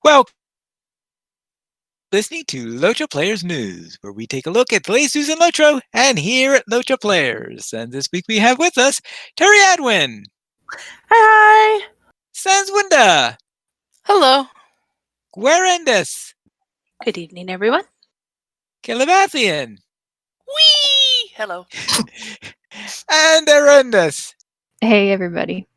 Well, listening to LOTRO Players News, where we take a look at the latest news in LOTRO and here at LOTRO Players. And this week we have with us Terry Adwin, Hi. Sanswinda, Hello. Guarendas, Good evening, everyone. Calabathian, Whee! Hello. and Arendas. Hey, everybody.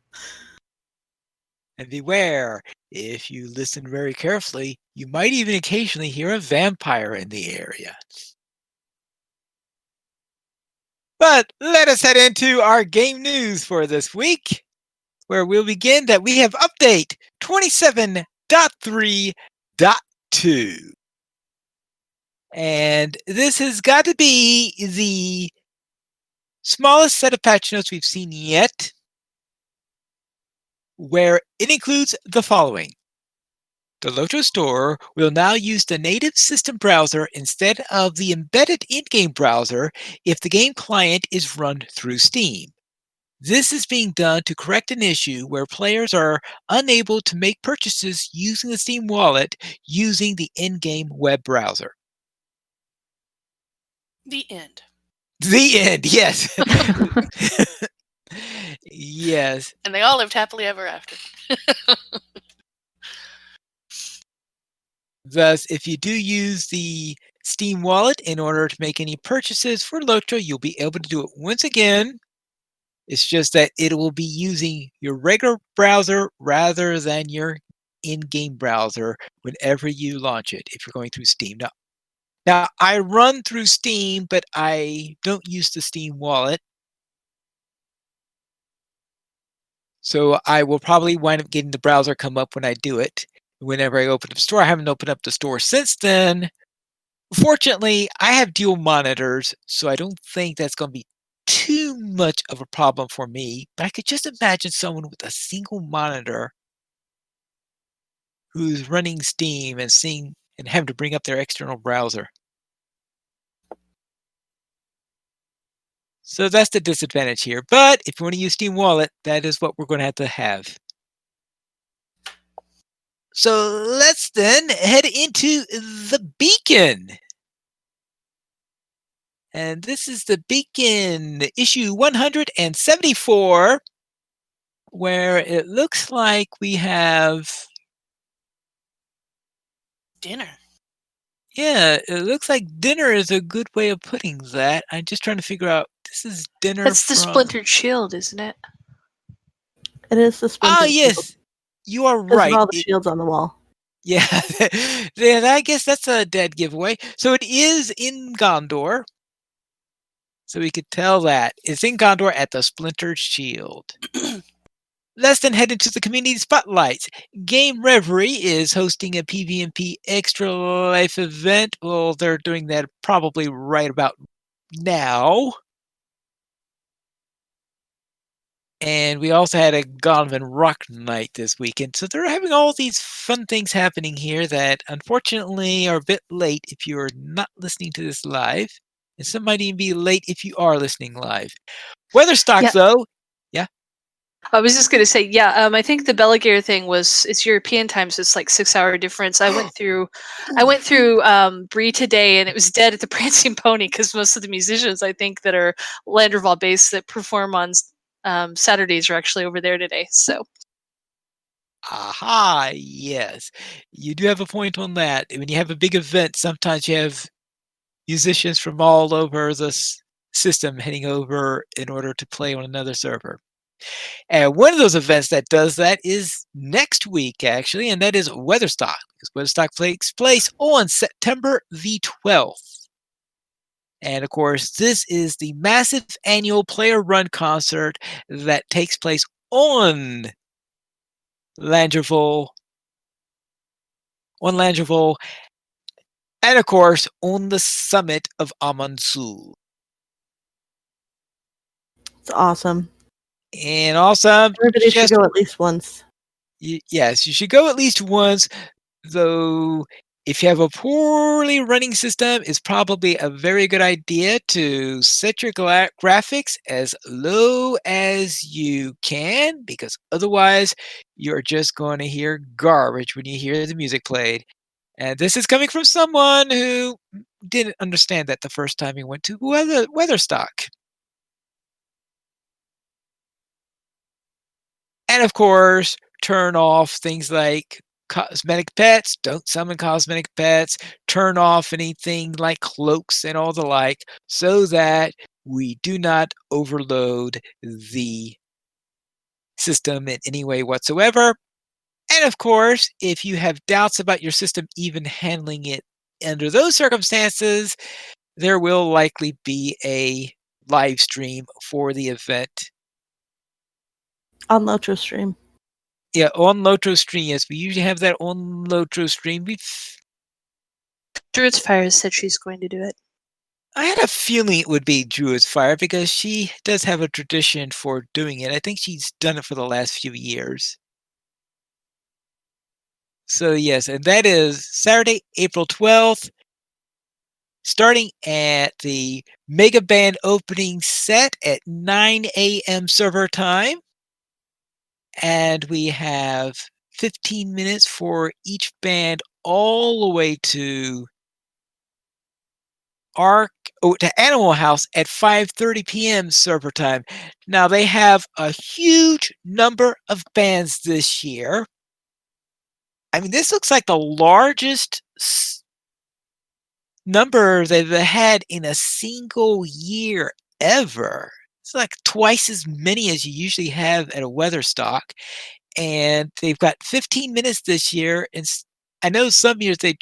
And beware, if you listen very carefully, you might even occasionally hear a vampire in the area. But let us head into our game news for this week, where we'll begin that we have update 27.3.2. And this has got to be the smallest set of patch notes we've seen yet, where it includes the following. The LOTRO store will now use the native system browser instead of the embedded in-game browser if the game client is run through Steam. This is being done to correct an issue where players are unable to make purchases using the Steam wallet using the in-game web browser. The end. The end, yes. Yes. And they all lived happily ever after. Thus, if you do use the Steam wallet in order to make any purchases for LOTRO, you'll be able to do it once again. It's just that it will be using your regular browser rather than your in-game browser whenever you launch it, if you're going through Steam. Now, I run through Steam, but I don't use the Steam wallet. So I will probably wind up getting the browser come up when I do it. Whenever I open up the store, I haven't opened up the store since then. Fortunately, I have dual monitors, so I don't think that's going to be too much of a problem for me. But I could just imagine someone with a single monitor who's running Steam and seeing and having to bring up their external browser. So that's the disadvantage here. But if you want to use Steam Wallet, that is what we're going to have. So let's then head into the beacon. And this is the beacon issue 174, where it looks like we have Dinner. Yeah, it looks like dinner is a good way of putting that. I'm just trying to figure out, this is dinner That's the from... splintered shield, isn't it? It is the splinter. Ah, yes, you are Because right. of all the shields on the wall. Yeah, then I guess that's a dead giveaway. So it is in Gondor. So we could tell that. It's in Gondor at the Splintered Shield. Let's then head into the community spotlights. Game Reverie is hosting a PvP Extra Life event. Well, they're doing that probably right about now. And we also had a Gonovan Rock Night this weekend. So they're having all these fun things happening here that unfortunately are a bit late if you're not listening to this live. And some might even be late if you are listening live. Weatherstock, though. Yeah. I was just going to say, I think the Belagare thing it's European time, so it's like 6-hour difference. I went through Brie today, and it was dead at the Prancing Pony because most of the musicians, I think, that are Landerval based that perform on Saturdays are actually over there today. So, Aha, yes. You do have a point on that. When you have a big event, sometimes you have musicians from all over the system heading over in order to play on another server. And one of those events that does that is next week, actually, and that is Weatherstock. Because Weatherstock takes place on September the 12th. And of course, this is the massive annual player-run concert that takes place on Langerville, and of course, on the summit of Amansul. It's awesome. And also, everybody should go at least once. Yes, you should go at least once, though If you have a poorly running system, it's probably a very good idea to set your graphics as low as you can, because otherwise you're just going to hear garbage when you hear the music played. And this is coming from someone who didn't understand that the first time he went to Weatherstock. And of course, turn off things like cosmetic pets. Don't summon cosmetic pets. Turn off anything like cloaks and all the like, so that we do not overload the system in any way whatsoever. And of course, if you have doubts about your system even handling it under those circumstances, there will likely be a live stream for the event. On LOTRO stream. Yeah, on LOTRO stream. Yes, we usually have that on LOTRO stream. Druid's Fire said she's going to do it. I had a feeling it would be Druid's Fire because she does have a tradition for doing it. I think she's done it for the last few years. So yes, and that is Saturday, April 12th, starting at the Mega Band opening set at 9 a.m. server time. And we have 15 minutes for each band all the way to to Animal House at 5:30 p.m. server time. Now they have a huge number of bands this year. I mean, this looks like the largest number they've had in a single year ever. It's like twice as many as you usually have at a Weatherstock. And they've got 15 minutes this year. And I know some years a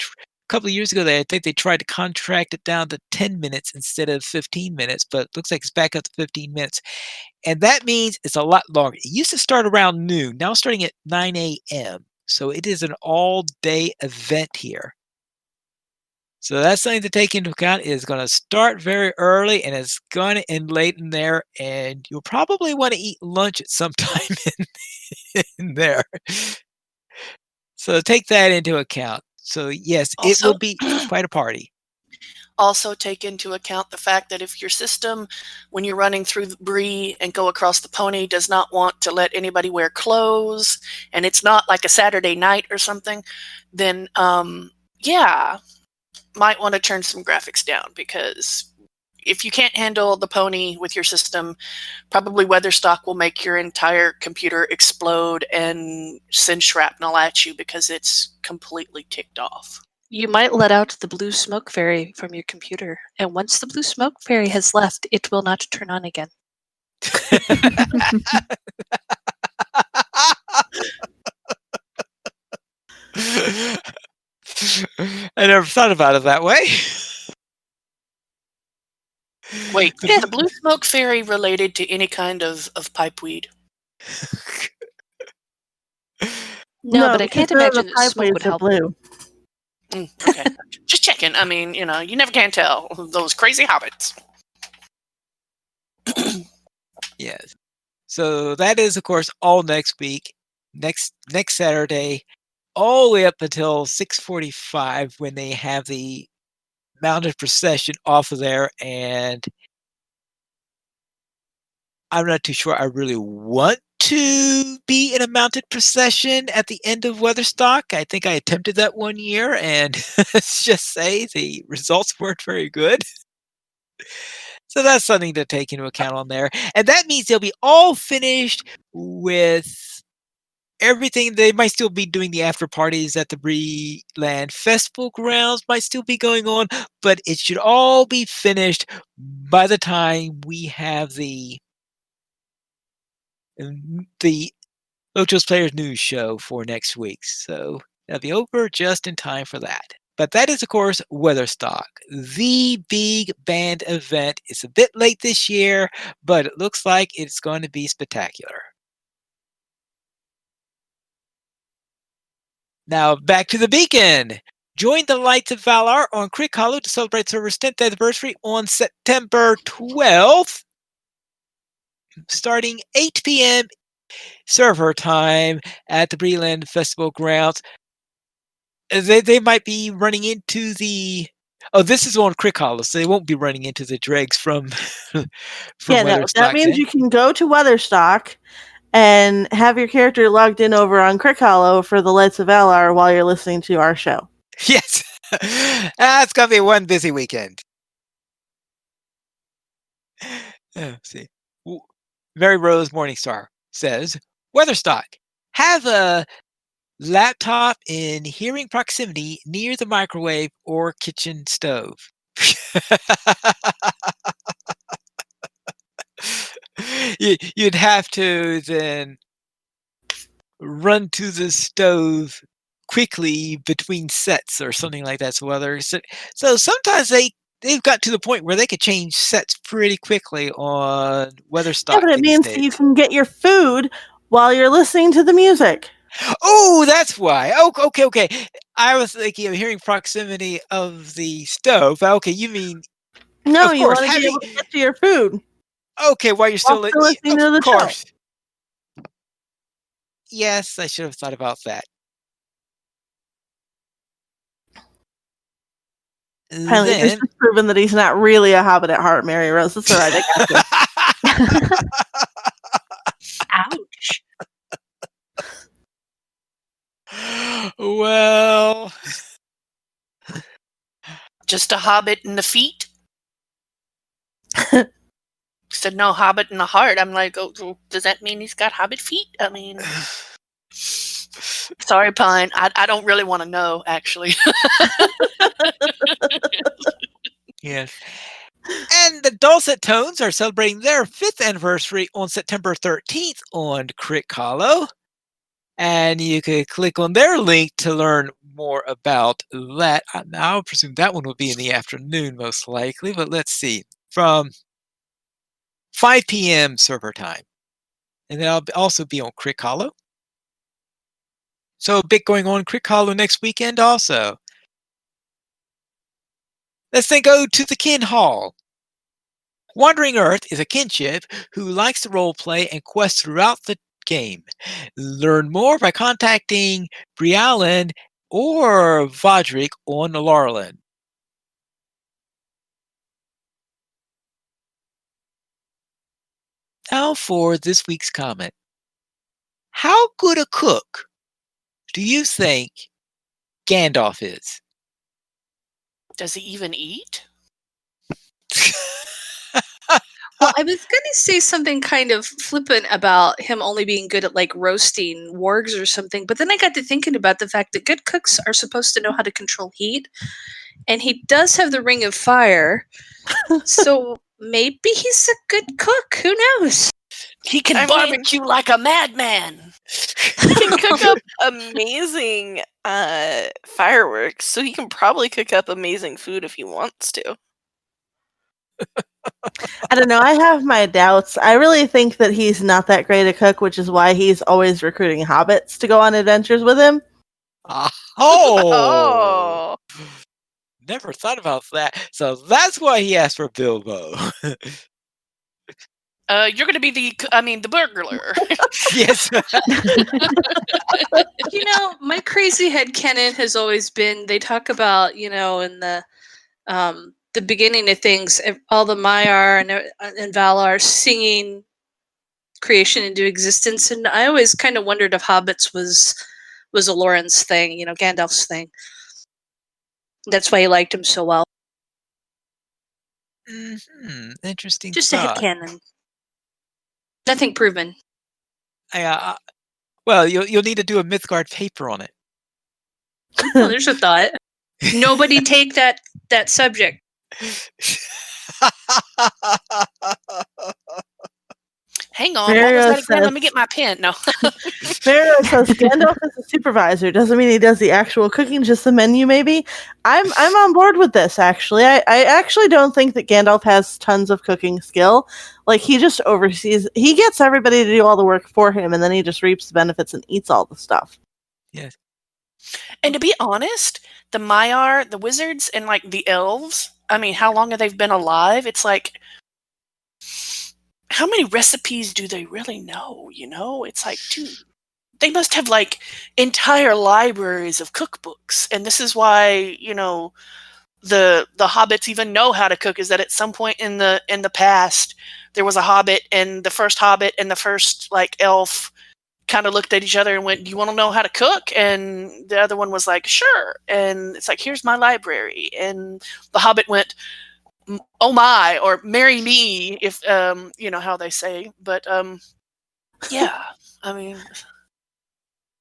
couple of years ago, I think they tried to contract it down to 10 minutes instead of 15 minutes, but it looks like it's back up to 15 minutes. And that means it's a lot longer. It used to start around noon, now starting at 9 a.m. So it is an all-day event here. So that's something to take into account. It's going to start very early and it's going to end late in there. And you'll probably want to eat lunch at some time in there. So take that into account. So yes, it Also, will be quite a party. also take into account the fact that if your system, when you're running through the Bree and go across the pony, does not want to let anybody wear clothes, and it's not like a Saturday night or something, then yeah, might want to turn some graphics down, because if you can't handle the pony with your system, probably Weatherstock will make your entire computer explode and send shrapnel at you because it's completely ticked off. You might let out the blue smoke fairy from your computer, and once the blue smoke fairy has left, it will not turn on again. I never thought about it that way. Wait, is the blue smoke fairy related to any kind of pipeweed? No, but I can't because imagine the that smoke pipeways would are help. blue. Okay, just checking. I mean, you know, you never can tell those crazy hobbits. Yes. So that is, of course, all next week, next Saturday, all the way up until 6:45 when they have the mounted procession off of there. And I'm not too sure I really want to be in a mounted procession at the end of Weatherstock. I think I attempted that one year, and let's just say the results weren't very good. So that's something to take into account on there. And that means they'll be all finished with everything. They might still be doing the after parties at the Breeland Festival grounds, might still be going on, but it should all be finished by the time we have the LOTRO's Players News show for next week. So that'll be over just in time for that. But that is, of course, Weatherstock, the big band event. It's a bit late this year, but it looks like it's going to be spectacular. Now back to the Beacon. Join the Lights of Valar on Crick Hollow to celebrate Server's 10th anniversary on September 12th, starting 8 p.m. server time at the Breeland Festival grounds. They might be running into the. Oh, this is on Crick Hollow, so they won't be running into the dregs from from Yeah, no, that Weatherstock means then. you can go to Weatherstock and have your character logged in over on Crick Hollow for the Lights of Valar while you're listening to our show. Yes, that's gonna be one busy weekend. Let's see. W- Mary Rose Morningstar says, Weatherstock, have a laptop in hearing proximity near the microwave or kitchen stove. You'd have to then run to the stove quickly between sets or something like that. So sometimes they've got to the point where they could change sets pretty quickly on Yeah, Weatherstock but it these means that you days. can get your food while you're listening to the music. Oh, that's why. Oh, okay. I was thinking of hearing proximity of the stove. Okay, you mean, No, of you course, want to be having. able to get to your food Okay, while you're while still. still listening Of to the show. course. Yes, I should have thought about that. Finally, this Then. has proven that he's not really a hobbit at heart, Mary Rose. That's all right, I got you. Ouch. Well, Just a hobbit in the feet? Said no hobbit in the heart. I'm like, oh, does that mean he's got hobbit feet? I mean, sorry, Pine. I don't really want to know, actually. yes. And the Dulcet Tones are celebrating their 5th anniversary on September 13th on Crick Hollow. And you could click on their link to learn more about that. I'll presume that one will be in the afternoon, most likely, but let's see. From 5 p.m. server time. And then I'll also be on Crick Hollow. So a bit going on Crick Hollow next weekend also. Let's then go to the Kin Hall. Wandering Earth is a kinship who likes to roleplay and quest throughout the game. Learn more by contacting Brialyn or Vodrick on Laurelin. Now for this week's comment. How good a cook do you think Gandalf is? Does he even eat? Well, I was going to say something kind of flippant about him only being good at like roasting wargs or something, but then I got to thinking about the fact that good cooks are supposed to know how to control heat, and he does have the Ring of Fire, so maybe he's a good cook. Who knows? He can I mean- barbecue like a madman. He can cook up amazing fireworks, so he can probably cook up amazing food if he wants to. I don't know. I have my doubts. I really think that he's not that great a cook, which is why he's always recruiting hobbits to go on adventures with him. Oh! Never thought about that. So that's why he asked for Bilbo. You're going to be the burglar. Yes. You know, my crazy headcanon has always been they talk about, you know, in the beginning of things, all the Maiar and Valar singing creation into existence, and I always kind of wondered if hobbits was Aloran's thing, you know, Gandalf's thing. That's why he liked him so well. Interesting Just thought. a headcanon. Nothing proven. Well, you'll need to do a Mythgard paper on it. Well, there's a thought. Nobody take that subject. Hang on, what was that again? Let me get my pen. No. Pharaoh says Gandalf is a supervisor. Doesn't mean he does the actual cooking, just the menu maybe. I'm on board with this, actually. I actually don't think that Gandalf has tons of cooking skill. Like, he just oversees, he gets everybody to do all the work for him, and then he just reaps the benefits and eats all the stuff. Yes. And to be honest, the Maiar, the wizards, and like the elves, I mean, how long have they been alive? It's like, how many recipes do they really know? You know, it's like, dude, they must have like entire libraries of cookbooks, and this is why the hobbits even know how to cook. Is that at some point in the past there was a hobbit, and the first hobbit and the first like elf kind of looked at each other and went, "Do you want to know how to cook?" And the other one was like, "Sure." And it's like, "Here's my library." And the hobbit went, "Oh my," or "Marry me," if you know how they say. But yeah, I mean,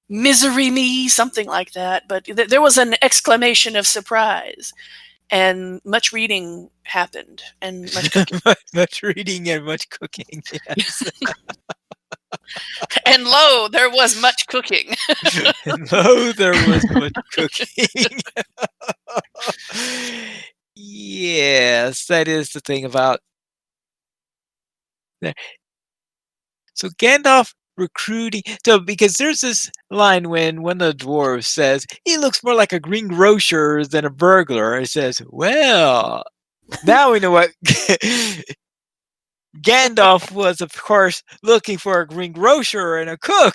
"Misery me," something like that. But there was an exclamation of surprise, and much reading happened, and much cooking. Much reading and much cooking. Yes. And lo, there was much cooking. And lo, there was much cooking. Yes, that is the thing about. So Gandalf recruiting. So because there's this line when one of the dwarves says he looks more like a greengrocer than a burglar. It says, "Well, now we know what." Gandalf was, of course, looking for a greengrocer and a cook,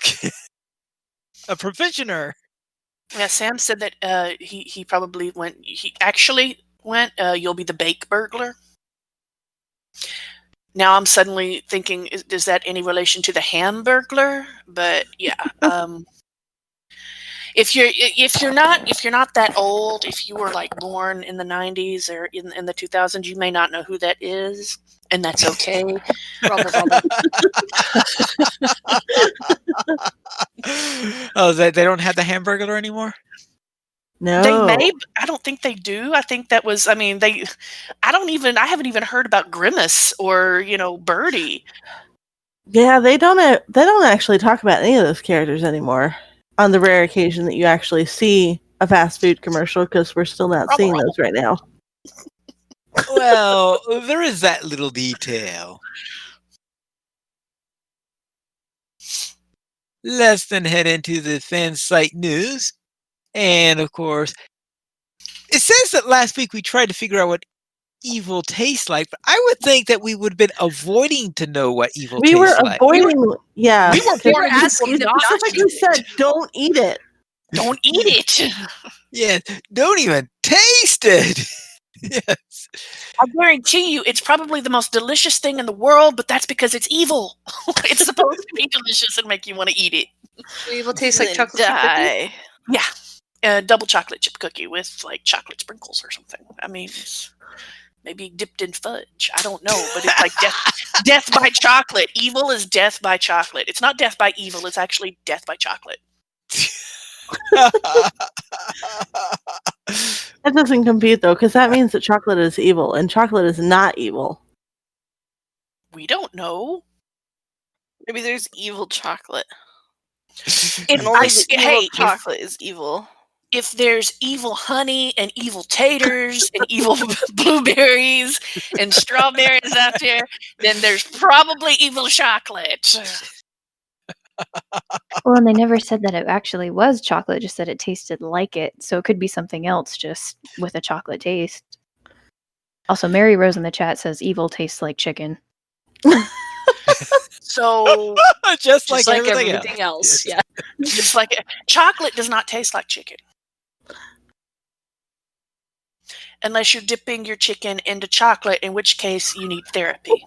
a provisioner. Yeah, Sam said that he probably went. He actually went. You'll be the bake burglar. Now I'm suddenly thinking, is that any relation to the Hamburglar? But yeah, if you're not that old, if you were like born in the 90s or in the 2000s, you may not know who that is, and that's okay. Oh, they don't have the Hamburglar anymore? No. They may. I don't think they do. I think that was. I mean, they. I haven't even heard about Grimace or Birdie. Yeah, they don't actually talk about any of those characters anymore. On the rare occasion that you actually see a fast food commercial, because we're still not seeing those right now. Well, there is that little detail. Let's then head into the fan site news. And of course, it says that last week we tried to figure out what evil tastes like, but I would think that we would have been avoiding to know what evil We tastes were like. avoiding, yeah. We were asking You them not specifically to. said, "Don't eat it." Don't eat it. Yeah, don't even taste it. Yes. I guarantee you, it's probably the most delicious thing in the world, but that's because it's evil. It's supposed to be delicious and make you want to eat it. Evil tastes like Then chocolate chip cookie. die. Yeah, a double chocolate chip cookie with like chocolate sprinkles or something. I mean, maybe dipped in fudge. I don't know, but it's like death by chocolate. Evil is death by chocolate. It's not death by evil. It's actually death by chocolate. That doesn't compute, though, because that means that chocolate is evil, and chocolate is not evil. We don't know. Maybe there's evil chocolate. If And only the evil chocolate is evil. If there's evil honey and evil taters and evil blueberries and strawberries out there, then there's probably evil chocolate. Well, and they never said that it actually was chocolate, just that it tasted like it. So it could be something else, just with a chocolate taste. Also, Mary Rose in the chat says evil tastes like chicken. So just like everything else. Yes. Yeah. just like chocolate does not taste like chicken. Unless you're dipping your chicken into chocolate, in which case you need therapy.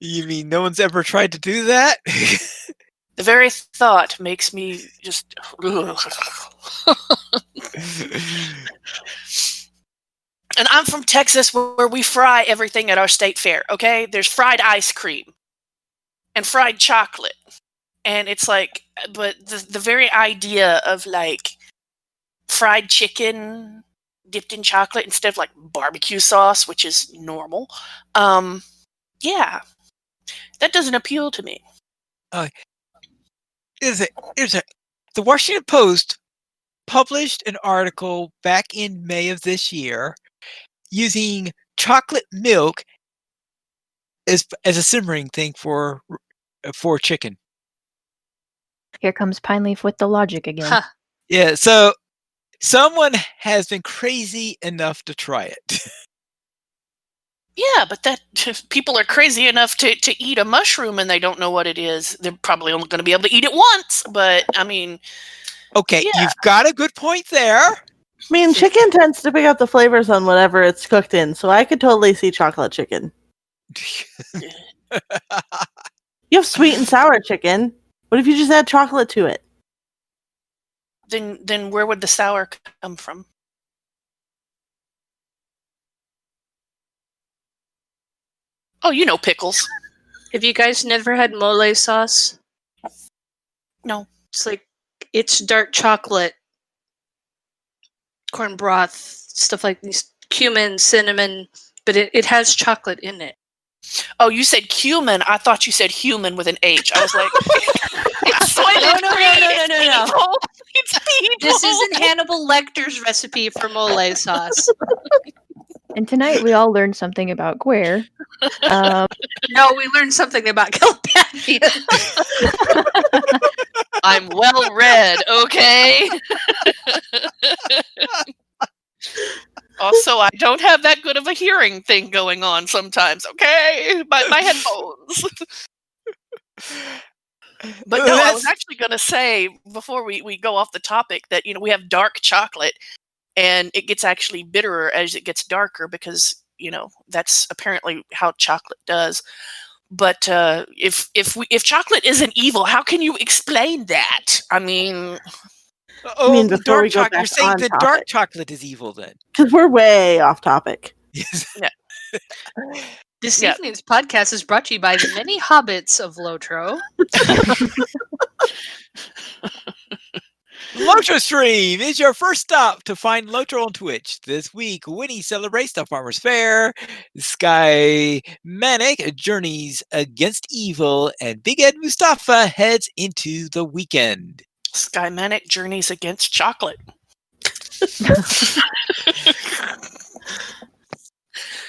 You mean no one's ever tried to do that? The very thought makes me just. And I'm from Texas, where we fry everything at our state fair. Okay, there's fried ice cream and fried chocolate, and it's like, but the very idea of like fried chicken dipped in chocolate instead of like barbecue sauce, which is normal, yeah, that doesn't appeal to me. The Washington Post published an article back in May of this year using chocolate milk as a simmering thing for chicken. Here comes Pine Leaf with the logic again. Huh. Yeah, so Someone has been crazy enough to try it. Yeah, but that people are crazy enough to eat a mushroom and they don't know what it is. They're probably only going to be able to eat it once. But I mean, Okay, yeah. you've got a good point there. I mean, chicken tends to pick up the flavors on whatever it's cooked in, so I could totally see chocolate chicken. You have sweet and sour chicken. What if you just add chocolate to it? Then where would the sour come from? Oh, you know pickles. Have you guys never had mole sauce? No. It's dark chocolate, corn broth, stuff like these, cumin, cinnamon, but it has chocolate in it. Oh, you said cumin. I thought you said human with an H. I was like, it's No. It's people. This isn't Hannibal Lecter's recipe for mole sauce. And tonight we all learned something about Guer. No, we learned something about Calipathia. I'm well read, okay? Also, I don't have that good of a hearing thing going on sometimes, okay? My headphones. But no, I was actually going to say, before we go off the topic, that, we have dark chocolate, and it gets actually bitterer as it gets darker because, that's apparently how chocolate does. But if chocolate isn't evil, how can you explain that? I mean... the dark chocolate. You're saying the dark chocolate is evil then? Because we're way off topic. Yes. Yeah. This evening's podcast is brought to you by the many hobbits of LOTRO. LOTRO Stream is your first stop to find LOTRO on Twitch. This week, Winnie celebrates the Farmer's Fair, Sky Manic journeys against evil, and Big Ed Mustafa heads into the weekend. Sky Manic journeys against chocolate.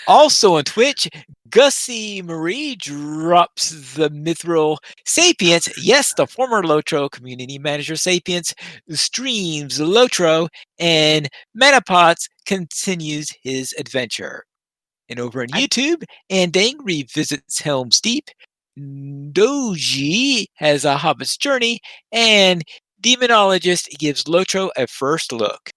Also on Twitch, Gussie Marie drops the mithril Sapience. Yes, the former LOTRO community manager Sapience streams LOTRO, and Manapots continues his adventure. And over on YouTube, Andang revisits Helm's Deep. Doji has a Hobbit's Journey, and Demonologist gives LOTRO a first look.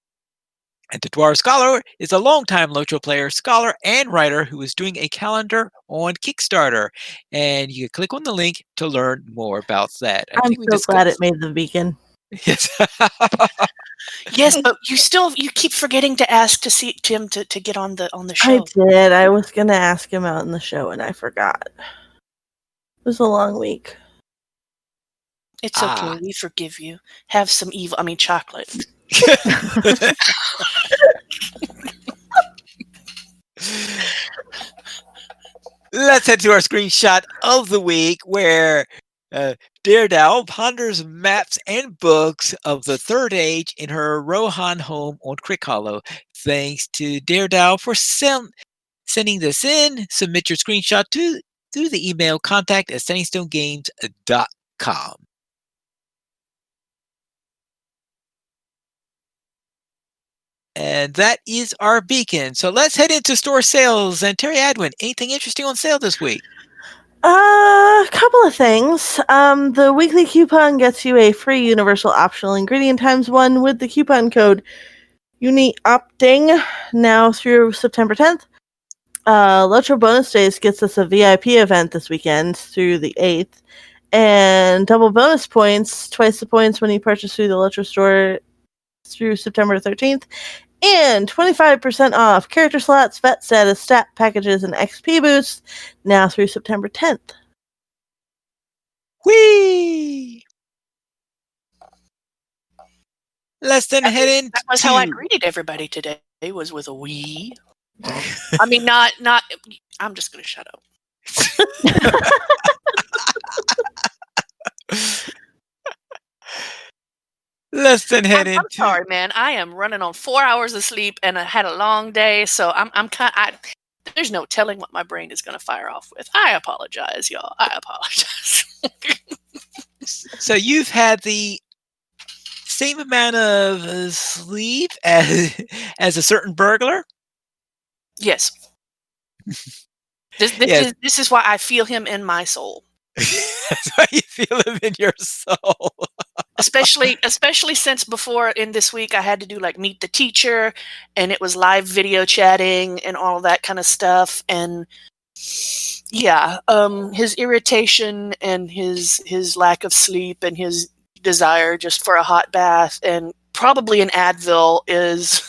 And the Dwarf Scholar is a longtime LOTRO player, scholar, and writer who is doing a calendar on Kickstarter. And you can click on the link to learn more about that. I'm so glad it made the beacon. Yes. Yes, but you keep forgetting to ask to see Tim to get on the show. I did. I was gonna ask him out in the show and I forgot. It was a long week. It's okay. We forgive you. Have some chocolate. Let's head to our screenshot of the week where Daredevil ponders maps and books of the Third Age in her Rohan home on Crick Hollow. Thanks to Daredevil for sending this in. Submit your screenshot through the email contact@sunnystonegames.com. And that is our beacon. So let's head into store sales. And Terry Adwin, anything interesting on sale this week? A couple of things. The weekly coupon gets you a free universal optional ingredient ×1 with the coupon code UNIOPTING now through September 10th. LOTRO Bonus Days gets us a VIP event this weekend through the 8th. And double bonus points, twice the points when you purchase through the LOTRO store through September 13th. And 25% off character slots, vet status, stat packages, and XP boosts now through September 10th. Whee! Let's then head in. That was how I greeted everybody today. Was with a wee. I mean, not. I'm just going to shut up. Let's then head into. I'm sorry, man. I am running on 4 hours of sleep, and I had a long day, so I'm kind. There's no telling what my brain is going to fire off with. I apologize, y'all. I apologize. So you've had the same amount of sleep as a certain burglar? Yes. This Yes. this is why I feel him in my soul. That's why you feel him in your soul. Especially since before in this week I had to do like meet the teacher, and it was live video chatting and all that kind of stuff. And yeah, his irritation and his lack of sleep and his desire just for a hot bath and probably an Advil is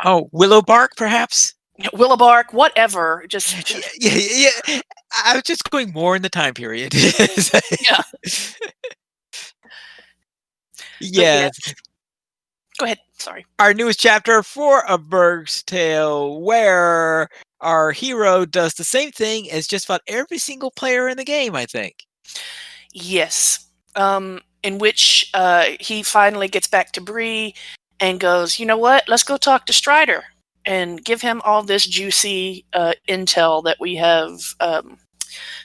Oh, willow bark, perhaps? willow bark, whatever. Just Yeah. I was just going more in the time period. yeah. But yeah, Yes. go ahead. Sorry. Our newest chapter for A Berg's Tale, where our hero does the same thing as just about every single player in the game, I think. Yes. In which he finally gets back to Bree and goes, you know what? Let's go talk to Strider and give him all this juicy intel that we have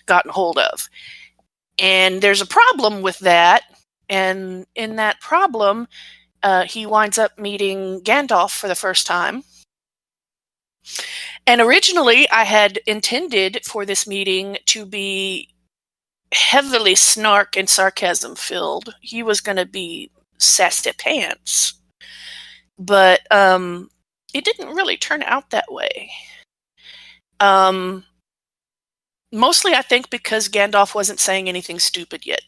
gotten hold of. And there's a problem with that. And in that problem, he winds up meeting Gandalf for the first time. And originally, I had intended for this meeting to be heavily snark and sarcasm filled. He was going to be sassy pants. But it didn't really turn out that way. Mostly, I think, because Gandalf wasn't saying anything stupid yet.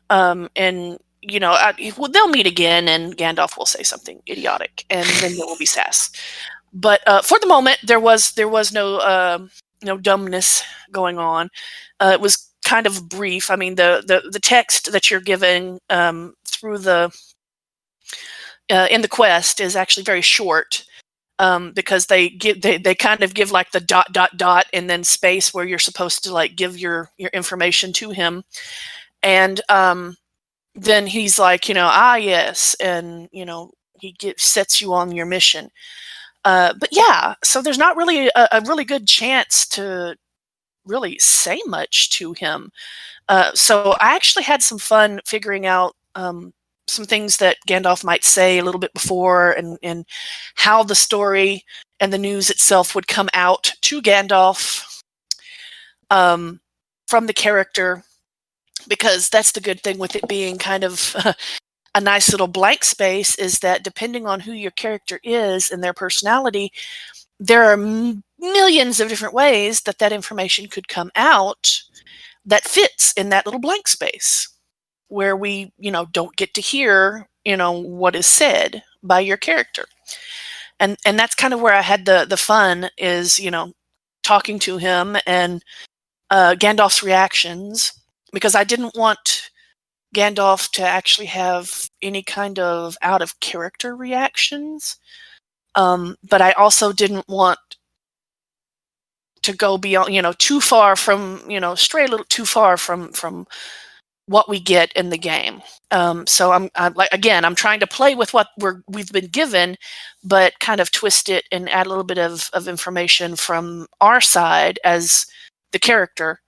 And you know, they'll meet again, and Gandalf will say something idiotic, and then there will be sass. But for the moment, there was no dumbness going on. It was kind of brief. I mean, the text that you're given through the in the quest is actually very short. Because they kind of give like the ... and then space where you're supposed to like give your information to him, and then he's like, yes, and he sets you on your mission. But yeah, so there's not really a really good chance to really say much to him. So I actually had some fun figuring out some things that Gandalf might say a little bit before, and how the story and the news itself would come out to Gandalf from the character, because that's the good thing with it being kind of a nice little blank space, is that depending on who your character is and their personality, there are millions of different ways that information could come out that fits in that little blank space where we, don't get to hear, what is said by your character. And that's kind of where I had the fun is, talking to him and Gandalf's reactions, because I didn't want Gandalf to actually have any kind of out of character reactions. But I also didn't want to go beyond, too far from, stray a little too far from what we get in the game. So I'm trying to play with what we've been given, but kind of twist it and add a little bit of information from our side as the character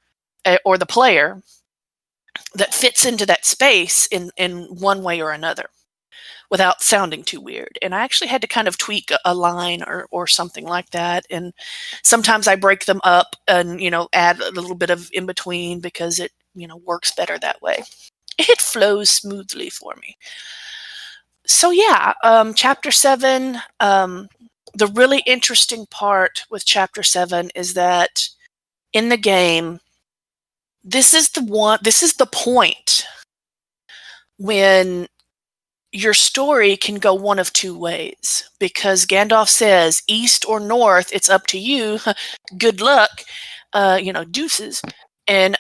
or the player that fits into that space in one way or another without sounding too weird. And I actually had to kind of tweak a line or something like that. And sometimes I break them up and, add a little bit of in between because it, works better that way. It flows smoothly for me. So yeah, chapter 7, the really interesting part with chapter 7 is that in the game, this is the point when your story can go one of two ways, because Gandalf says east or north, it's up to you. Good luck, deuces. And,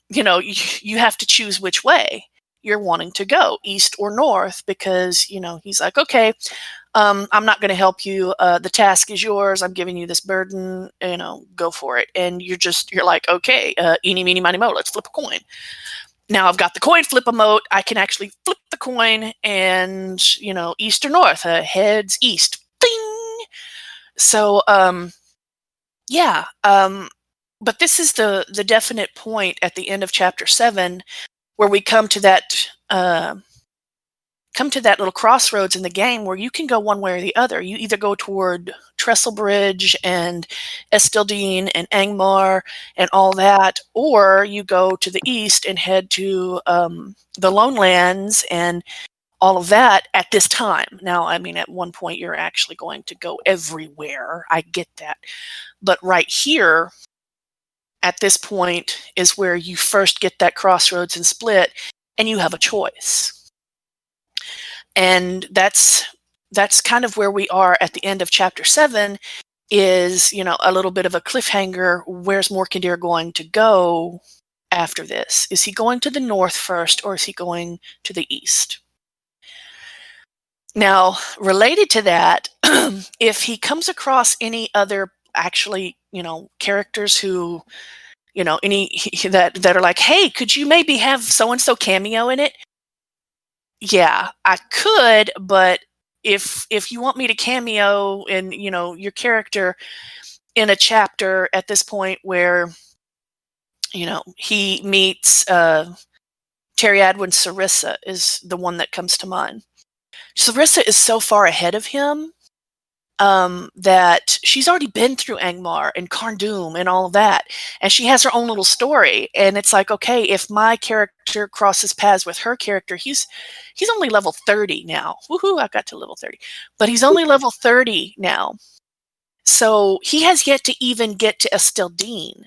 you have to choose which way you're wanting to go, east or north, because, he's like, okay, I'm not going to help you. The task is yours. I'm giving you this burden, go for it. And you're like, okay, eeny, meeny, miny, mo, let's flip a coin. Now I've got the coin flip emote. I can actually flip the coin and, east or north, heads east. Ding! So, yeah. but this is the definite point at the end of chapter 7 where we come to that little crossroads in the game where you can go one way or the other. You either go toward Trestlebridge and Estildine and Angmar and all that, or you go to the east and head to the Lone Lands and all of that at this time. Now, I mean, at one point you're actually going to go everywhere. I get that. But right here, at this point, is where you first get that crossroads and split, and you have a choice. And that's kind of where we are at the end of chapter 7 is, a little bit of a cliffhanger. Where's Morkendir going to go after this? Is he going to the north first, or is he going to the east? Now, related to that, if he comes across any other actually, characters who, that are like, hey, could you maybe have so-and-so cameo in it? Yeah, I could, but if you want me to cameo in, your character in a chapter at this point where, he meets Terry Adwin's Sarissa is the one that comes to mind. Sarissa is so far ahead of him that she's already been through Angmar and Carn-Dûm and all of that, and she has her own little story. And it's like, okay, if my character crosses paths with her character, he's only level 30 now. Woohoo! I got to level 30, but he's only level 30 now, so he has yet to even get to Estildine.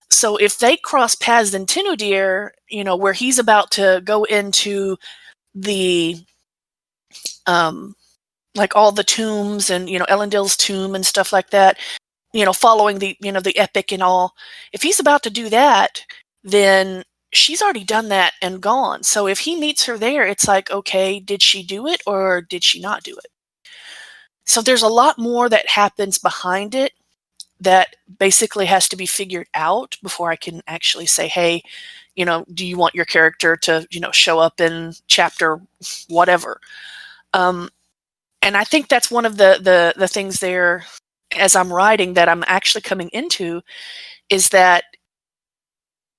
So if they cross paths in Tinudir, where he's about to go into the like all the tombs and, Elendil's tomb and stuff like that, following the, the epic and all. If he's about to do that, then she's already done that and gone. So if he meets her there, it's like, okay, did she do it or did she not do it? So there's a lot more that happens behind it that basically has to be figured out before I can actually say, hey, do you want your character to, show up in chapter whatever? And I think that's one of the things there as I'm writing that I'm actually coming into is that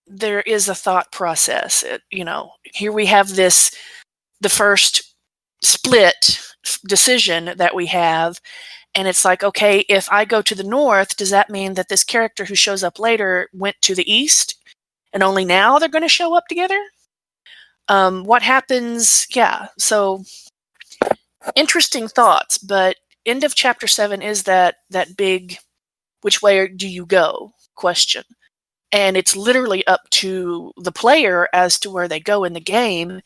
there is a thought process. Here we have the first split decision that we have. And it's like, okay, if I go to the north, does that mean that this character who shows up later went to the east and only now they're going to show up together? What happens? Yeah. So interesting thoughts, but end of chapter 7 is that big which way do you go question, and it's literally up to the player as to where they go in the game.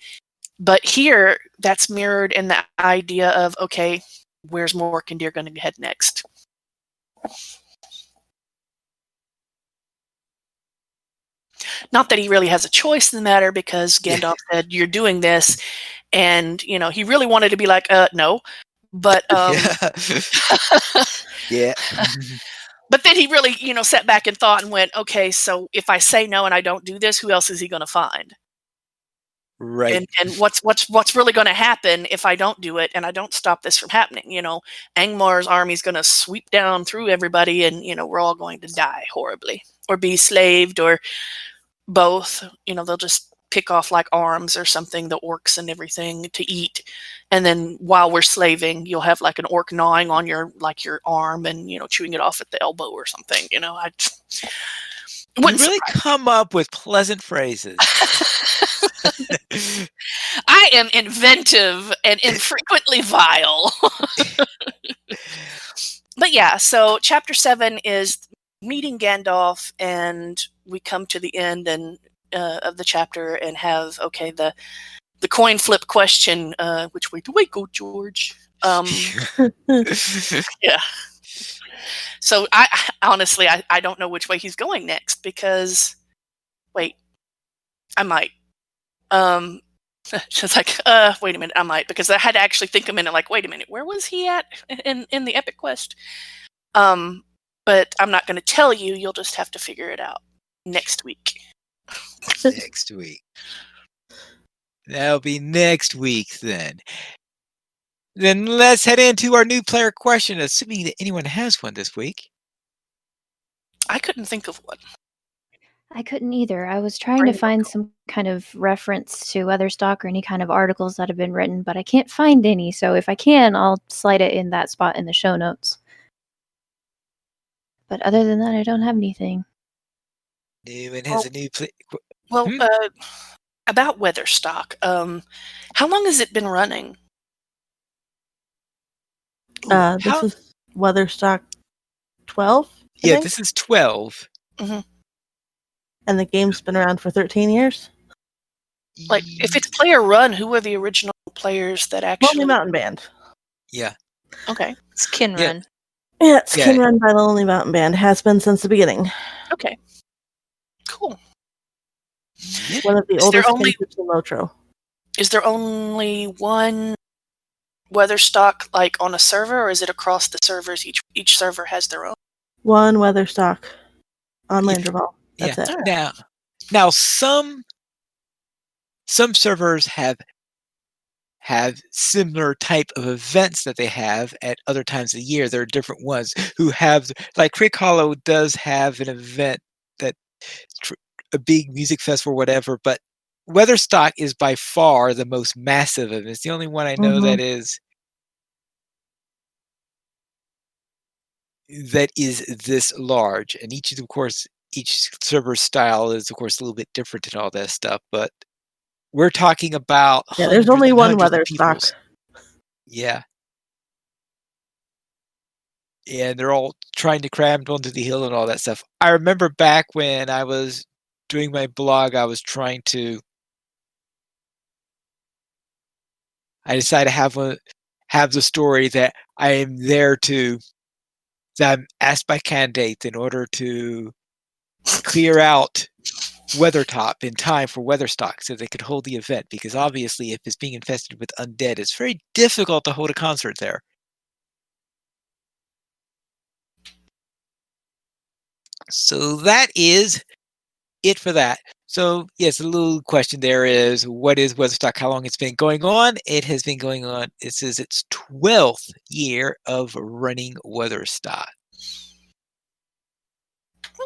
But here that's mirrored in the idea of, okay, where's Morkendir going to head next? Not that he really has a choice in the matter, because Gandalf said you're doing this, and he really wanted to be like, no, but yeah. But then he really, sat back and thought and went, okay, so if I say no and I don't do this, who else is he going to find? Right. And what's really going to happen if I don't do it and I don't stop this from happening? Angmar's army is going to sweep down through everybody, and we're all going to die horribly, or be slaved, or both. They'll just pick off like arms or something, the orcs and everything, to eat, and then while we're slaving, you'll have like an orc gnawing on your arm and chewing it off at the elbow or something. You really come up with pleasant phrases. I am inventive and infrequently vile. But yeah, so chapter 7 is meeting Gandalf, and we come to the end of the chapter and have, okay, the coin flip question, which way do we go, George? Yeah. So I honestly don't know which way he's going next, because wait, I might. She's like, wait a minute, I might, because I had to actually think a minute, like, wait a minute, where was he at in the epic quest? But I'm not going to tell you. You'll just have to figure it out next week. Next week. That'll be next week then. Then let's head into our new player question, assuming that anyone has one this week. I couldn't think of one. I couldn't either. I was trying to find some kind of reference to Weatherstock or any kind of articles that have been written, but I can't find any. So if I can, I'll slide it in that spot in the show notes. But other than that, I don't have anything. New and has a new Well, about Weatherstock, how long has it been running? This is Weatherstock 12. I Yeah, think? this is 12. And the game's been around for 13 years. Like, if it's player run, who were the original players that actually? Lonely Mountain Band. Yeah. Okay. It's Kin Yeah. Run. Yeah, it's Yeah. Kin Run by Lonely Mountain Band. Has been since the beginning. Okay. Cool. Yep. One of the Is there oldest only- games in LOTRO. Is there only one Weatherstock like on a server, or is it across the servers? Each server has their own. One Weatherstock on Yeah. Landerball. That's Yeah. it. Now some servers have similar type of events that they have at other times of the year. There are different ones who have, like Crick Hollow does have an event that a big music festival or whatever, but Weatherstock is by far the most massive of it. It's the only one I know that is this large. And each server style is of course a little bit different and all that stuff, but we're talking about There's only hundreds and one hundreds of Weatherstock. peoples. Yeah. And they're all trying to cram onto the hill and all that stuff. I remember back when I was doing my blog, I decided to have the story that I'm asked by candidates in order to clear out Weathertop in time for Weatherstock so they could hold the event, because obviously if it's being infested with undead, it's very difficult to hold a concert there. So that is it for that. So yes, a little question there is, what is Weatherstock? How long it's been going on? It has been going on. This is its 12th year of running Weatherstock.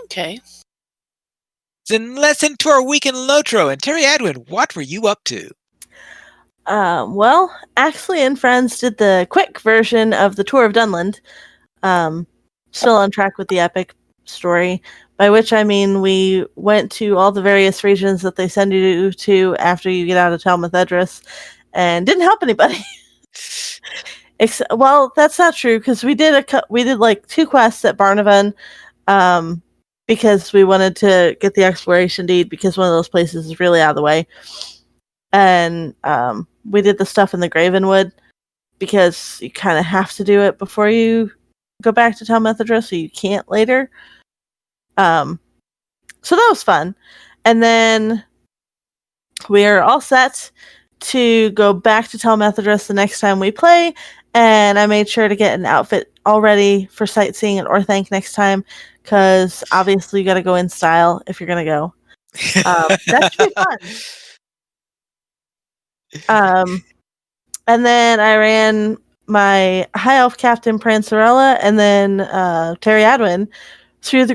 Okay. Then let's into our week in LOTRO. And Terry Adwin, what were you up to? Well, Axley and friends did the quick version of the Tour of Dunland. Still on track with the epic story, by which I mean we went to all the various regions that they send you to after you get out of Talmud Edris, and didn't help anybody. Well, that's not true, because we did like 2 quests at Barnavan, because we wanted to get the exploration deed, because one of those places is really out of the way. And we did the stuff in the Gravenwood, because you kind of have to do it before you go back to Talmud Edris, so you can't later. So that was fun. And then we're all set to go back to Talmud Edris the next time we play, and I made sure to get an outfit all ready for sightseeing at Orthanc next time, because obviously you got to go in style if you're going to go. That should be fun. And then I ran my High Elf Captain Prancerella and then Terry Adwin through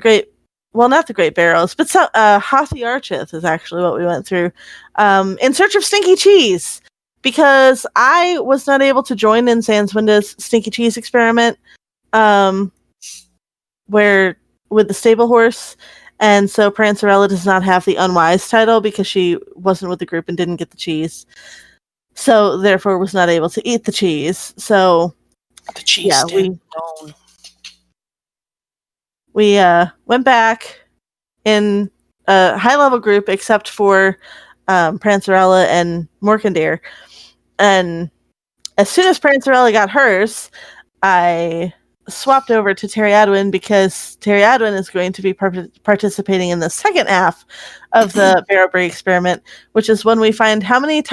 not the Great Barrows, but Hathi Archith is actually what we went through, in search of Stinky Cheese, because I was not able to join in Sanswinda's Stinky Cheese experiment, where with the stable horse, and so Prancerella does not have the Unwise title because she wasn't with the group and didn't get the cheese. So therefore was not able to eat the cheese. So The cheese stand alone. we went back in a high level group except for Prancerella and Morkandir. And as soon as Prancerella got hers, I swapped over to Terry Adwin, because Terry Adwin is going to be participating in the second half of the Barrowbrie experiment, which is when we find how many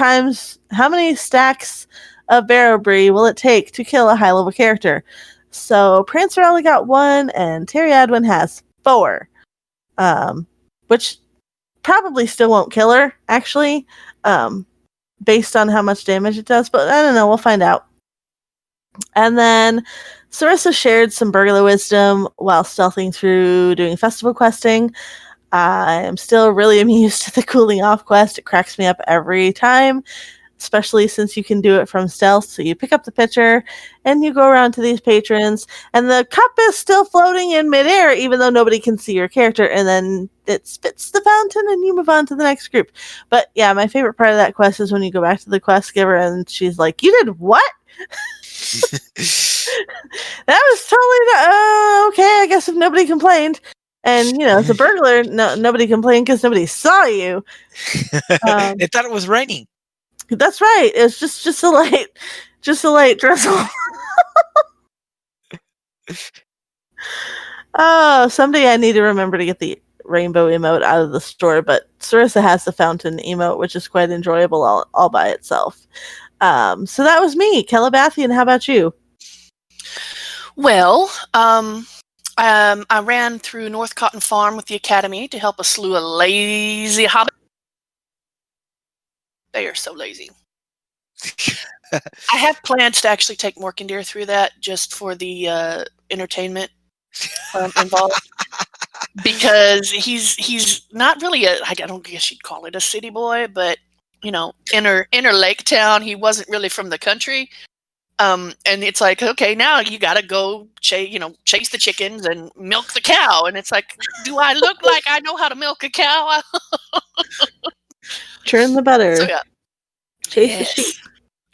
stacks of Barrowbrie will it take to kill a high level character. So Prancerella got 1 and Terry Adwin has 4, which probably still won't kill her, actually, based on how much damage it does, but I don't know, we'll find out. And then Sarissa shared some burglar wisdom while stealthing through doing festival questing. I am still really amused at the cooling off quest. It cracks me up every time, especially since you can do it from stealth. So you pick up the pitcher and you go around to these patrons, and the cup is still floating in midair, even though nobody can see your character, and then it spits the fountain and you move on to the next group. But yeah, my favorite part of that quest is when you go back to the quest giver and she's like, "You did what?" That was totally okay. I guess if nobody complained. And as a burglar, nobody complained because nobody saw you. They thought it was raining. That's right. It's just a light drizzle. Oh, someday I need to remember to get the rainbow emote out of the store. But Sarissa has the fountain emote, which is quite enjoyable all by itself. So that was me, Calabathian. How about you? Well, I ran through North Cotton Farm with the Academy to help a slew of lazy hobbits. They are so lazy. I have plans to actually take Morkendeer through that just for the entertainment involved. Because he's not really I don't guess you'd call it a city boy, but inner Lake Town. He wasn't really from the country. And it's like, okay, now you got to go chase the chickens and milk the cow. And it's like, do I look like I know how to milk a cow? Churn the butter. So yeah. Chase the sheep.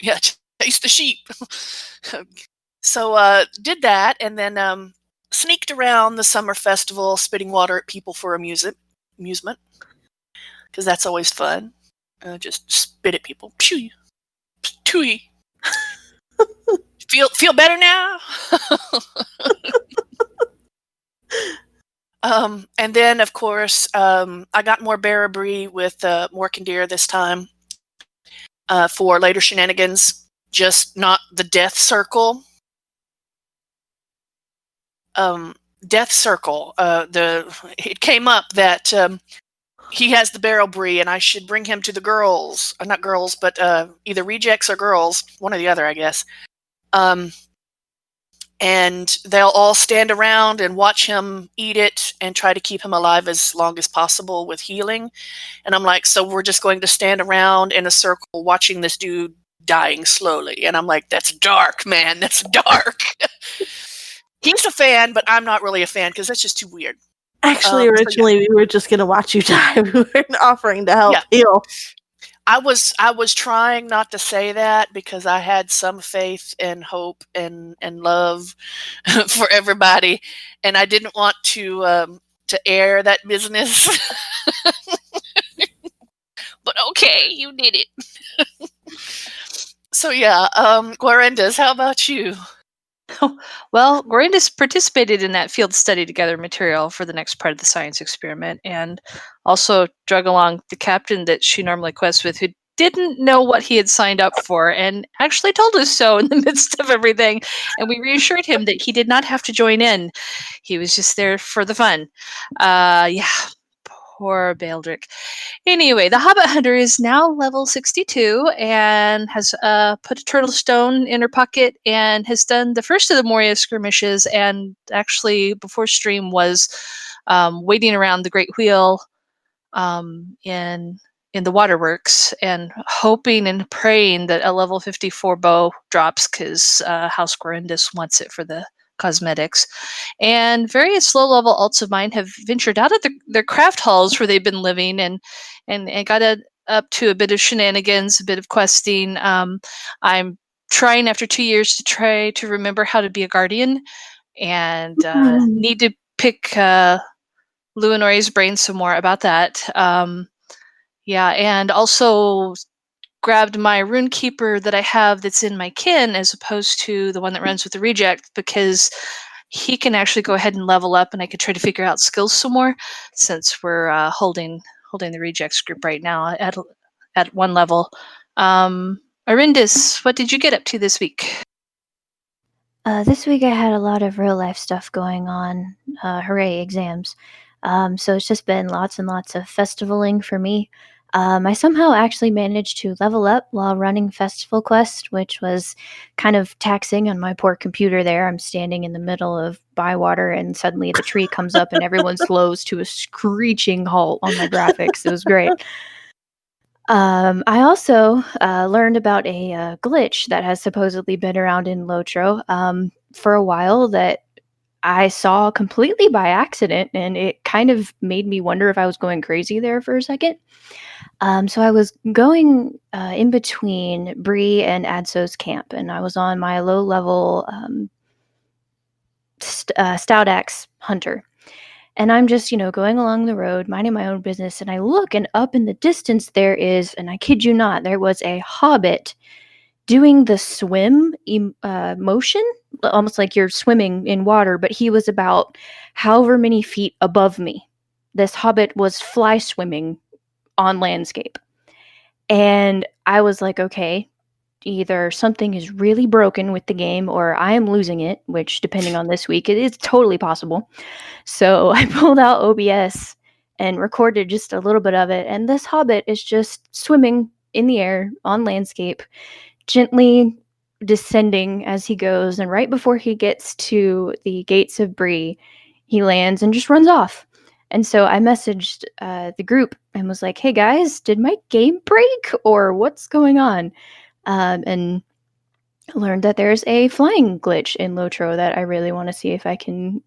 Yeah, chase the sheep. So did that, and then sneaked around the summer festival, spitting water at people for amusement, because that's always fun. Just spit at people. Pew, tooey. Feel better now? And then, of course, I got more Bear Brie with Morkendeer this time for later shenanigans, just not the death circle. Death circle. It came up that he has the barrel brie, and I should bring him to the girls. Not girls, but either rejects or girls, one or the other, I guess. And they'll all stand around and watch him eat it and try to keep him alive as long as possible with healing. And I'm like, so we're just going to stand around in a circle watching this dude dying slowly. And I'm like, that's dark, man. That's dark. He's a fan, but I'm not really a fan because that's just too weird. Actually, originally we were just going to watch you die. We weren't offering to help heal. I was trying not to say that because I had some faith and hope and love for everybody, and I didn't want to air that business. But okay, you did it. So yeah, Guarendas, how about you? Well, Gorindus participated in that field study together material for the next part of the science experiment, and also drug along the captain that she normally quests with, who didn't know what he had signed up for and actually told us so in the midst of everything. And we reassured him that he did not have to join in. He was just there for the fun. Yeah, poor Baldric. Anyway, the Hobbit Hunter is now level 62 and has put a turtle stone in her pocket and has done the first of the Moria skirmishes, and actually before stream was waiting around the Great Wheel in the waterworks and hoping and praying that a level 54 bow drops because House Gorindus wants it for the cosmetics. And various low-level alts of mine have ventured out of their craft halls where they've been living and got up to a bit of shenanigans, a bit of questing. I'm trying after 2 years to try to remember how to be a guardian, and need to pick Luinori's brain some more about that. Yeah, and also grabbed my Runekeeper that I have that's in my kin as opposed to the one that runs with the reject, because he can actually go ahead and level up, and I could try to figure out skills some more since we're holding the rejects group right now at one level. Arindis, what did you get up to this week? This week I had a lot of real life stuff going on. Hooray, exams. So it's just been lots and lots of festivaling for me. I somehow actually managed to level up while running Festival Quest, which was kind of taxing on my poor computer there. I'm standing in the middle of Bywater, and suddenly the tree comes up and everyone slows to a screeching halt on my graphics. It was great. I also learned about a glitch that has supposedly been around in LOTRO for a while that I saw completely by accident, and it kind of made me wonder if I was going crazy there for a second. So I was going in between Bree and Adso's camp, and I was on my low-level Stout Axe Hunter. And I'm just, going along the road, minding my own business, and I look, and up in the distance there is, and I kid you not, there was a hobbit doing the swim motion, almost like you're swimming in water, but he was about however many feet above me. This hobbit was fly swimming on landscape. And I was like, okay, either something is really broken with the game or I am losing it, which depending on this week, it is totally possible. So I pulled out OBS and recorded just a little bit of it. And this hobbit is just swimming in the air on landscape, gently descending as he goes. And right before he gets to the gates of Bree, he lands and just runs off. And so I messaged the group and was like, hey guys, did my game break or what's going on? And learned that there's a flying glitch in LOTRO that I really want to see if I can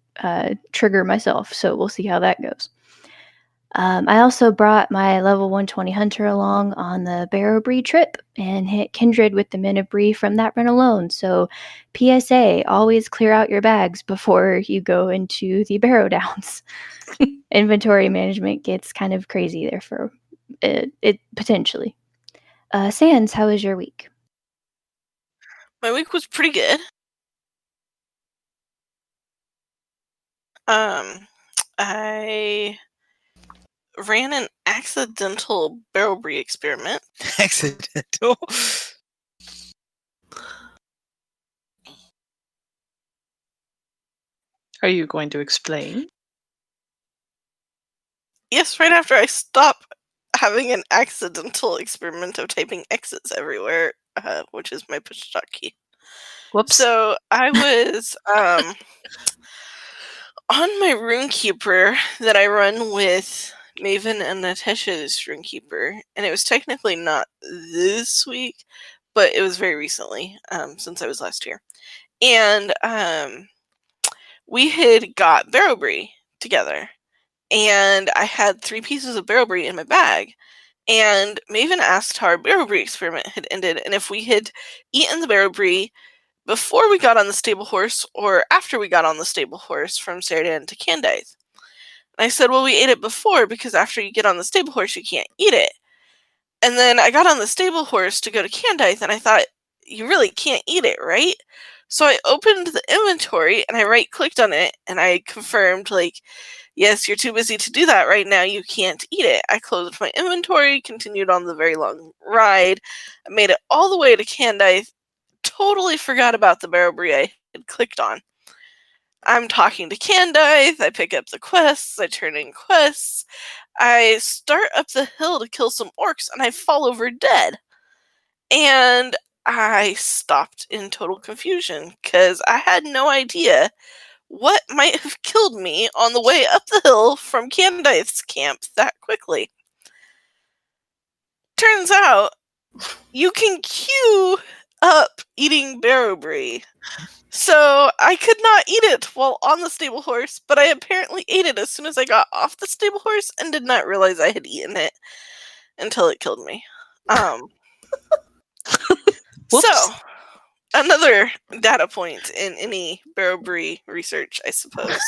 trigger myself. So we'll see how that goes. I also brought my level 120 hunter along on the Barrow Bree trip and hit kindred with the Men of Bree from that run alone. So PSA, always clear out your bags before you go into the Barrow Downs. Inventory management gets kind of crazy there for it potentially. Sans, how was your week? My week was pretty good. I ran an accidental barrel brie experiment. Accidental? Are you going to explain? Yes, right after I stopped having an accidental experiment of typing exits everywhere, which is my push stop key. Whoops. So I was on my Runekeeper that I run with Maven and Natasha's Runekeeper, and it was technically not this week, but it was very recently, since I was last here. And we had got Barrow Brie together, and I had 3 pieces of Barrow Brie in my bag. And Maven asked how our Barrow Brie experiment had ended, and if we had eaten the Barrow Brie before we got on the stable horse or after we got on the stable horse from Ceradan to Candaith. And I said, well, we ate it before because after you get on the stable horse, you can't eat it. And then I got on the stable horse to go to Candaith, and I thought, you really can't eat it, right? So I opened the inventory, and I right-clicked on it, and I confirmed, like, yes, you're too busy to do that right now. You can't eat it. I closed my inventory, continued on the very long ride. I made it all the way to Candaith, totally forgot about the Barrow Brie I had clicked on. I'm talking to Candaith, I pick up the quests, I turn in quests, I start up the hill to kill some orcs, and I fall over dead. And I stopped in total confusion, because I had no idea what might have killed me on the way up the hill from Candaith's camp that quickly. Turns out, you can queue up eating Barrow Brie. So I could not eat it while on the stable horse, but I apparently ate it as soon as I got off the stable horse and did not realize I had eaten it until it killed me. So, another data point in any Barrow Brie research, I suppose.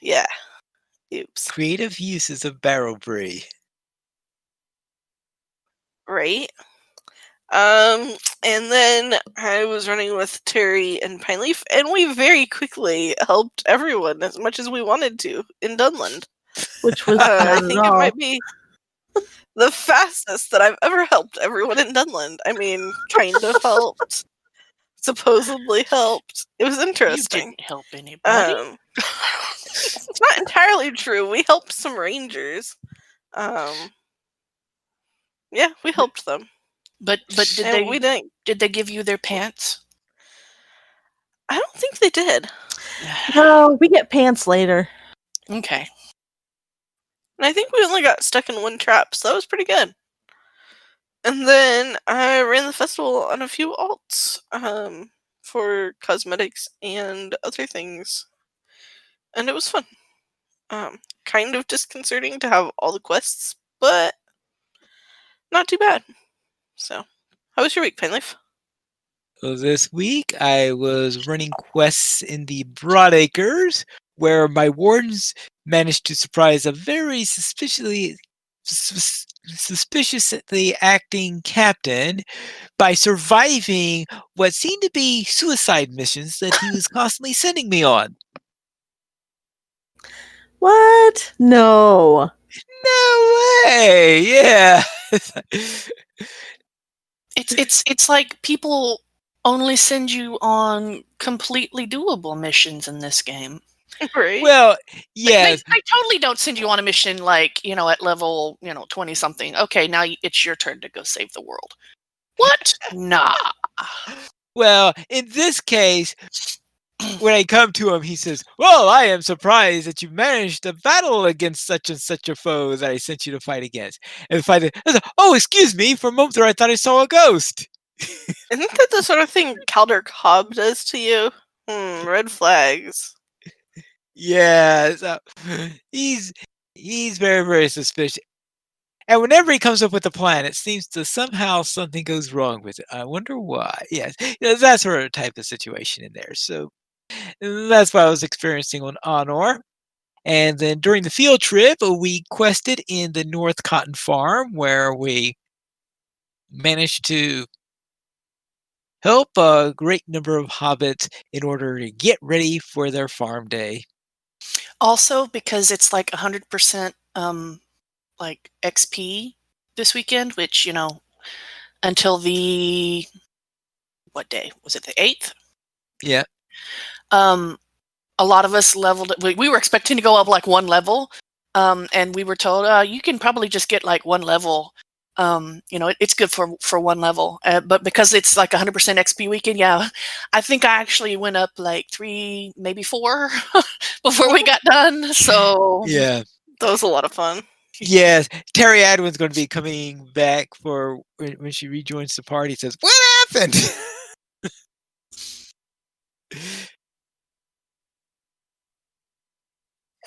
Yeah. Oops. Creative uses of Barrow Brie. Right. And then I was running with Terry and Pineleaf, and we very quickly helped everyone as much as we wanted to in Dunland. Which was I think it might be the fastest that I've ever helped everyone in Dunland. I mean, kind of helped. Supposedly helped. It was interesting. You didn't help anybody. It's not entirely true. We helped some rangers. Yeah, we helped them. But did And we didn't. they give you their pants? I don't think they did. No, we get pants later. Okay. And I think we only got stuck in one trap, so that was pretty good. And then I ran the festival on a few alts for cosmetics and other things. And it was fun. Kind of disconcerting to have all the quests, but not too bad. So, how was your week, Pineleaf? So this week I was running quests in the Broadacres, where my wardens managed to surprise a very suspiciously acting captain by surviving what seemed to be suicide missions that he was constantly sending me on. What? No. No way! Yeah. It's like people only send you on completely doable missions in this game. Right? Well, They yes. totally don't send you on a mission like, at level, 20 something. Okay, now it's your turn to go save the world. What? Nah. Well, in this case, when I come to him, he says, "Well, I am surprised that you managed to battle against such and such a foe that I sent you to fight against." And I said, "Oh, excuse me, for a moment there I thought I saw a ghost." Isn't that the sort of thing Calder Cobb does to you? Red flags. Yeah, so he's very, very suspicious. And whenever he comes up with a plan, it seems to somehow something goes wrong with it. I wonder why. Yes, that sort of type of situation in there. So that's what I was experiencing on Honor. And then during the field trip, we quested in the North Cotton Farm, where we managed to help a great number of hobbits in order to get ready for their farm day. Also, because it's like 100% like XP this weekend, which, until what day? Was it the 8th? Yeah. A lot of us leveled it. We were expecting to go up like one level, and we were told you can probably just get like one level. It's good for one level, but because it's like 100% XP weekend, yeah, I think I actually went up like 3, maybe 4 before we got done. So Yeah. That was a lot of fun. Yes. Terry Adwin's going to be coming back for when she rejoins the party. Says, "What happened?"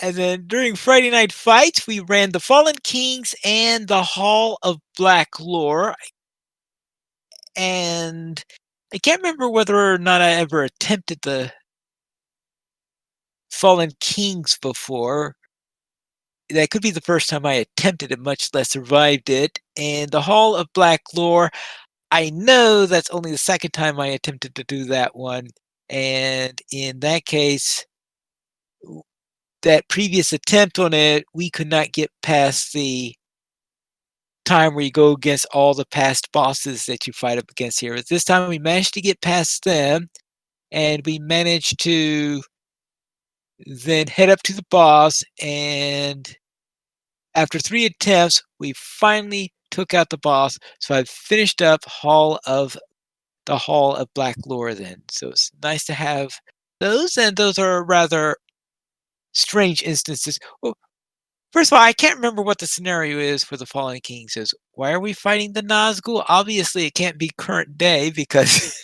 And then during Friday Night Fights, we ran the Fallen Kings and the Hall of Black Lore. And I can't remember whether or not I ever attempted the Fallen Kings before. That could be the first time I attempted it, much less survived it. And the Hall of Black Lore, I know that's only the second time I attempted to do that one. And in that case, that previous attempt on it, we could not get past the time where you go against all the past bosses that you fight up against here. This time we managed to get past them, and we managed to then head up to the boss, and after 3 attempts, we finally took out the boss. So I finished up the Hall of Black Lore then. So it's nice to have those, and those are rather strange instances. Well, first of all, I can't remember what the scenario is for the Fallen Kings. Is why are we fighting the Nazgul? Obviously, it can't be current day because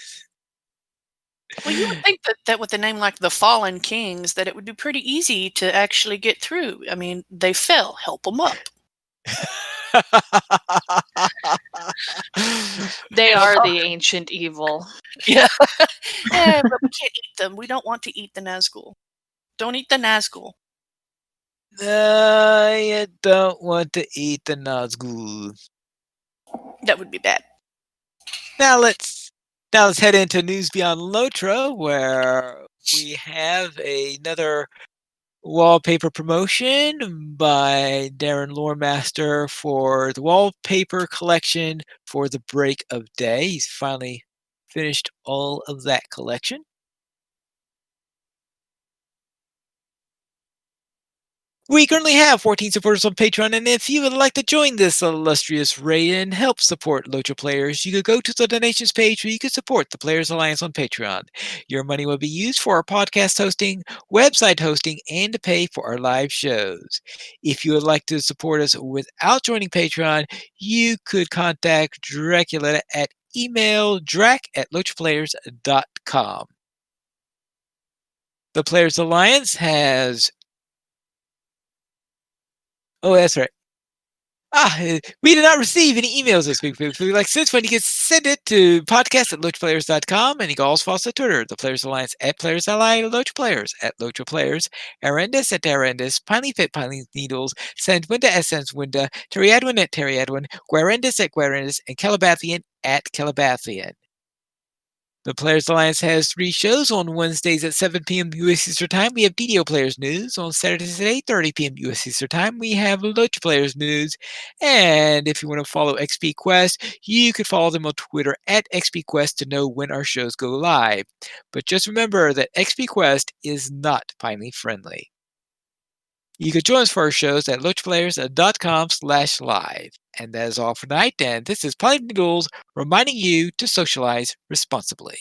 well, you would think that with a name like the Fallen Kings, that it would be pretty easy to actually get through. I mean, they fell. Help them up. They You know, are the ancient evil. Yeah. Yeah, but we can't eat them. We don't want to eat the Nazgul. Don't eat the Nazgul. I don't want to eat the Nazgul. That would be bad. Now let's head into News Beyond LOTRO, where we have another wallpaper promotion by Darren Loremaster for the Wallpaper Collection for the Break of Day. He's finally finished all of that collection. We currently have 14 supporters on Patreon, and if you would like to join this illustrious array and help support LOTRO players, you could go to the donations page where you can support the Players Alliance on Patreon. Your money will be used for our podcast hosting, website hosting, and to pay for our live shows. If you would like to support us without joining Patreon, you could contact Dracula at email drac@lotraplayers.com. The Players Alliance has... Oh, that's right. We did not receive any emails this week. If you'd like to send one, you can send it to podcast@lotraplayers.com, and you can also follow us on Twitter, the Players Alliance @Players Ally, Lotra Players @Lotra Players, Arendis @Arendis, Piney Fit Piney Needles, Sandwinda @Sandwinda, Terryadwin @Terryadwin, Guarendis @Guarendis, and Calabathian @Calabathian. The Players Alliance has 3 shows on Wednesdays at 7 p.m. U.S. Eastern Time. We have DDO Players News. On Saturdays at 8:30 p.m. U.S. Eastern Time, we have LOTRO Players News. And if you want to follow XP Quest, you can follow them on Twitter at XP Quest to know when our shows go live. But just remember that XP Quest is not finally friendly. You can join us for our shows at lotraplayers.com/live. And that is all for tonight. And this is Piney Needles reminding you to socialize responsibly.